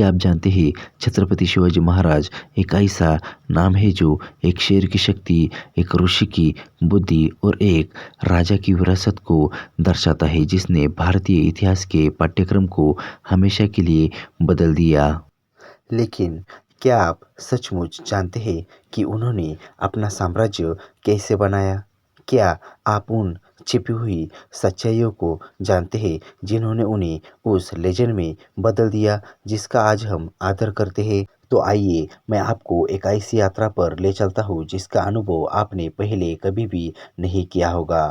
क्या आप जानते हैं छत्रपति शिवाजी महाराज एक ऐसा नाम है जो एक शेर की शक्ति, एक ऋषि की बुद्धि और एक राजा की विरासत को दर्शाता है, जिसने भारतीय इतिहास के पाठ्यक्रम को हमेशा के लिए बदल दिया। लेकिन क्या आप सचमुच जानते हैं कि उन्होंने अपना साम्राज्य कैसे बनाया? क्या आप उन छिपी हुई सच्चाइयों को जानते हैं जिन्होंने उन्हें उस लेजेंड में बदल दिया जिसका आज हम आदर करते हैं? तो आइए मैं आपको एक ऐसी यात्रा पर ले चलता हूँ जिसका अनुभव आपने पहले कभी भी नहीं किया होगा।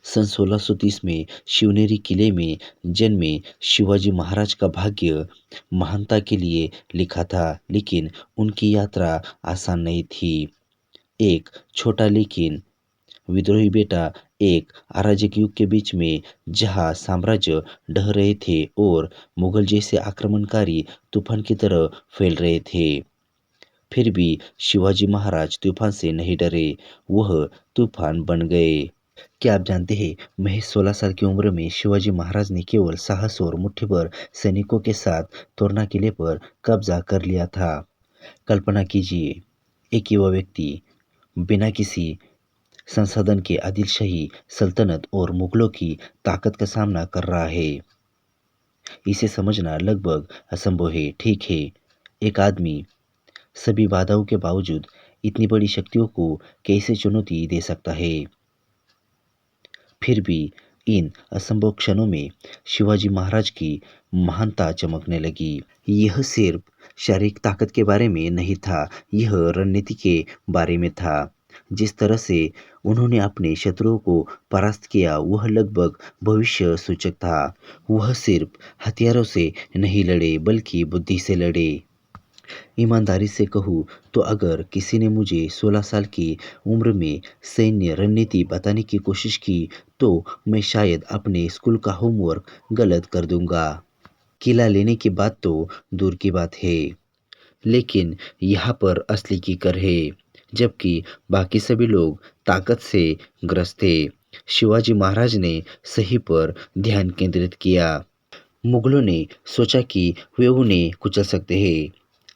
सन 1630 में शिवनेरी किले में जन्मे शिवाजी महाराज का भाग्य महानता के लिए लिखा था, लेकिन उनकी यात्रा आसान नहीं थी। एक छोटा लेकिन विद्रोही बेटा एक अराजक युग के बीच में, जहां साम्राज्य ढह रहे थे और मुगल जैसे आक्रमणकारी तूफान की तरह फैल रहे थे। फिर भी शिवाजी महाराज तूफान से नहीं डरे, वह तूफान बन गए। क्या आप जानते हैं, महज 16 साल की उम्र में शिवाजी महाराज ने केवल साहस और मुट्ठी भर सैनिकों के साथ तोरना किले पर कब्जा कर लिया था। कल्पना कीजिए, एक युवा व्यक्ति बिना किसी संसाधन के आदिलशाही सल्तनत और मुगलों की ताकत का सामना कर रहा है। इसे समझना लगभग असंभव है, ठीक है। एक आदमी सभी बाधाओं के बावजूद इतनी बड़ी शक्तियों को कैसे चुनौती दे सकता है? फिर भी इन असंभव क्षणों में शिवाजी महाराज की महानता चमकने लगी। यह सिर्फ शारीरिक ताकत के बारे में नहीं था, यह रणनीति के बारे में था। जिस तरह से उन्होंने अपने शत्रुओं को परास्त किया, वह लगभग भविष्य सूचक था। वह सिर्फ हथियारों से नहीं लड़े, बल्कि बुद्धि से लड़े। ईमानदारी से कहूँ तो अगर किसी ने मुझे 16 साल की उम्र में सैन्य रणनीति बताने की कोशिश की, तो मैं शायद अपने स्कूल का होमवर्क गलत कर दूंगा। किला लेने की बात तो दूर की बात है, लेकिन यहाँ पर असली कीकर है। जबकि बाकी सभी लोग ताकत से ग्रस्त थे, शिवाजी महाराज ने सही पर ध्यान केंद्रित किया। मुगलों ने सोचा कि वे उन्हें कुचल सकते हैं,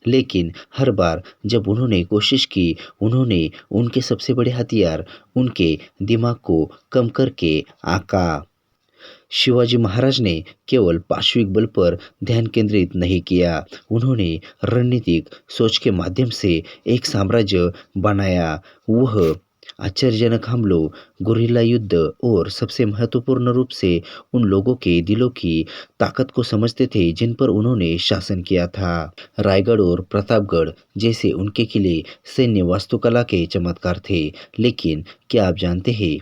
लेकिन हर बार जब उन्होंने कोशिश की, उन्होंने उनके सबसे बड़े हथियार, उनके दिमाग को कम करके आंका। शिवाजी महाराज ने केवल पाश्विक बल पर ध्यान केंद्रित नहीं किया, उन्होंने रणनीतिक सोच के माध्यम से एक साम्राज्य बनाया। वह आश्चर्यजनक हमलों, गुरिल्ला युद्ध और सबसे महत्वपूर्ण रूप से उन लोगों के दिलों की ताकत को समझते थे जिन पर उन्होंने शासन किया था। रायगढ़ और प्रतापगढ़ जैसे उनके किले सैन्य वास्तुकला के चमत्कार थे, लेकिन क्या आप जानते हैं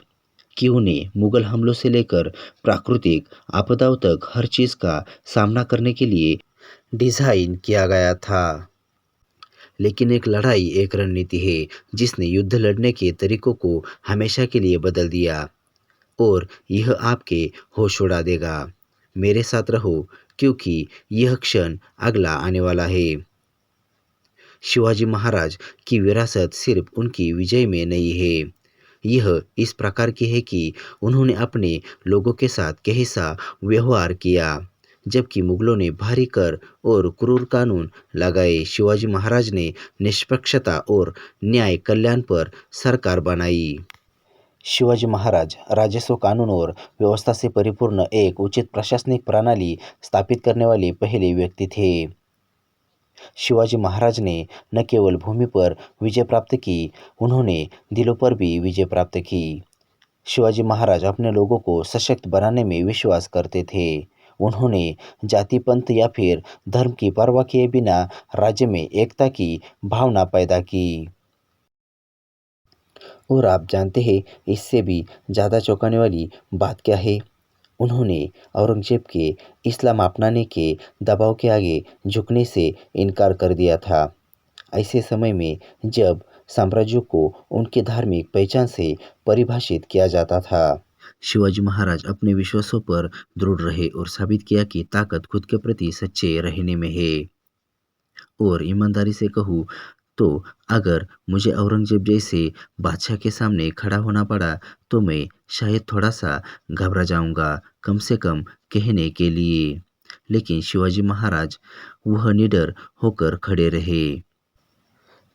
कि उन्हें मुगल हमलों से लेकर प्राकृतिक आपदाओं तक हर चीज का सामना करने के लिए डिजाइन किया गया था। लेकिन एक लड़ाई एक रणनीति है जिसने युद्ध लड़ने के तरीकों को हमेशा के लिए बदल दिया, और यह आपके होश उड़ा देगा। मेरे साथ रहो, क्योंकि यह क्षण अगला आने वाला है। शिवाजी महाराज की विरासत सिर्फ उनकी विजय में नहीं है, यह इस प्रकार की है कि उन्होंने अपने लोगों के साथ कैसा व्यवहार किया। जबकि मुगलों ने भारी कर और क्रूर कानून लगाए, शिवाजी महाराज ने निष्पक्षता और न्याय कल्याण पर सरकार बनाई। शिवाजी महाराज राजस्व, कानून और व्यवस्था से परिपूर्ण एक उचित प्रशासनिक प्रणाली स्थापित करने वाले पहले व्यक्ति थे। शिवाजी महाराज ने न केवल भूमि पर विजय प्राप्त की, उन्होंने दिलों पर भी विजय प्राप्त की। शिवाजी महाराज अपने लोगों को सशक्त बनाने में विश्वास करते थे। उन्होंने जाति, पंथ या फिर धर्म की परवाह किए बिना राज्य में एकता की भावना पैदा की। और आप जानते हैं, इससे भी ज़्यादा चौंकाने वाली बात क्या है? उन्होंने औरंगजेब के इस्लाम अपनाने के दबाव के आगे झुकने से इनकार कर दिया था। ऐसे समय में जब साम्राज्यों को उनकी धार्मिक पहचान से परिभाषित किया जाता था, शिवाजी महाराज अपने विश्वासों पर दृढ़ रहे और साबित किया कि ताकत खुद के प्रति सच्चे रहने में है। और ईमानदारी से कहूँ तो अगर मुझे औरंगजेब जैसे बादशाह के सामने खड़ा होना पड़ा, तो मैं शायद थोड़ा सा घबरा जाऊंगा, कम से कम कहने के लिए। लेकिन शिवाजी महाराज वह निडर होकर खड़े रहे।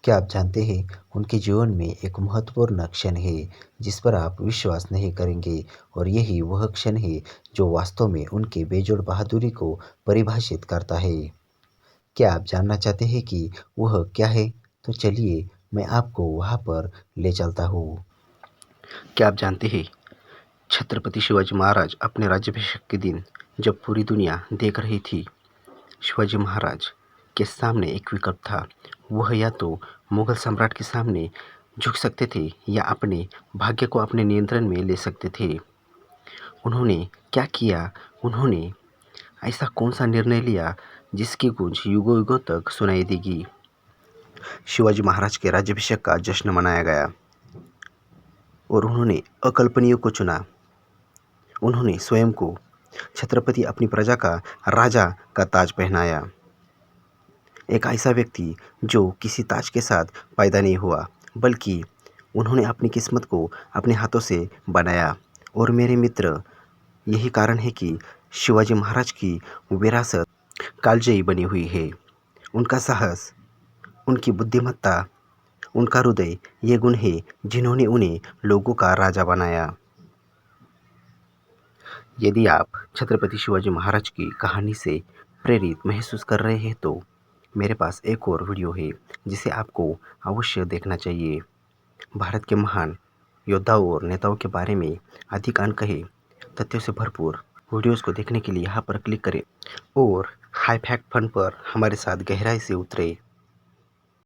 क्या आप जानते हैं उनके जीवन में एक महत्वपूर्ण क्षण है जिस पर आप विश्वास नहीं करेंगे, और यही वह क्षण है जो वास्तव में उनके बेजोड़ बहादुरी को परिभाषित करता है। क्या आप जानना चाहते हैं कि वह क्या है? तो चलिए मैं आपको वहाँ पर ले चलता हूँ। क्या आप जानते हैं छत्रपति शिवाजी महाराज अपने राज्याभिषेक के दिन जब पूरी दुनिया देख रही थी, शिवाजी महाराज के सामने एक विकल्प था। वह या तो मुगल सम्राट के सामने झुक सकते थे या अपने भाग्य को अपने नियंत्रण में ले सकते थे। उन्होंने क्या किया? उन्होंने ऐसा कौन सा निर्णय लिया जिसकी गूंज युगों युगों तक सुनाई देगी? शिवाजी महाराज के राज्याभिषेक का जश्न मनाया गया और उन्होंने अकल्पनीय को चुना। उन्होंने स्वयं को छत्रपति, अपनी प्रजा का राजा का ताज पहनाया। एक ऐसा व्यक्ति जो किसी ताज के साथ पैदा नहीं हुआ, बल्कि उन्होंने अपनी किस्मत को अपने हाथों से बनाया। और मेरे मित्र, यही कारण है कि शिवाजी महाराज की विरासत कालजयी बनी हुई है। उनका साहस, उनकी बुद्धिमत्ता, उनका हृदय, ये गुण है जिन्होंने उन्हें लोगों का राजा बनाया। यदि आप छत्रपति शिवाजी महाराज की कहानी से प्रेरित महसूस कर रहे हैं तो मेरे पास एक और वीडियो है जिसे आपको अवश्य देखना चाहिए। भारत के महान योद्धाओं और नेताओं के बारे में अधिक अनकहे तथ्यों से भरपूर वीडियोस को देखने के लिए यहाँ पर क्लिक करें और हाई फैक्ट फन पर हमारे साथ गहराई से उतरे।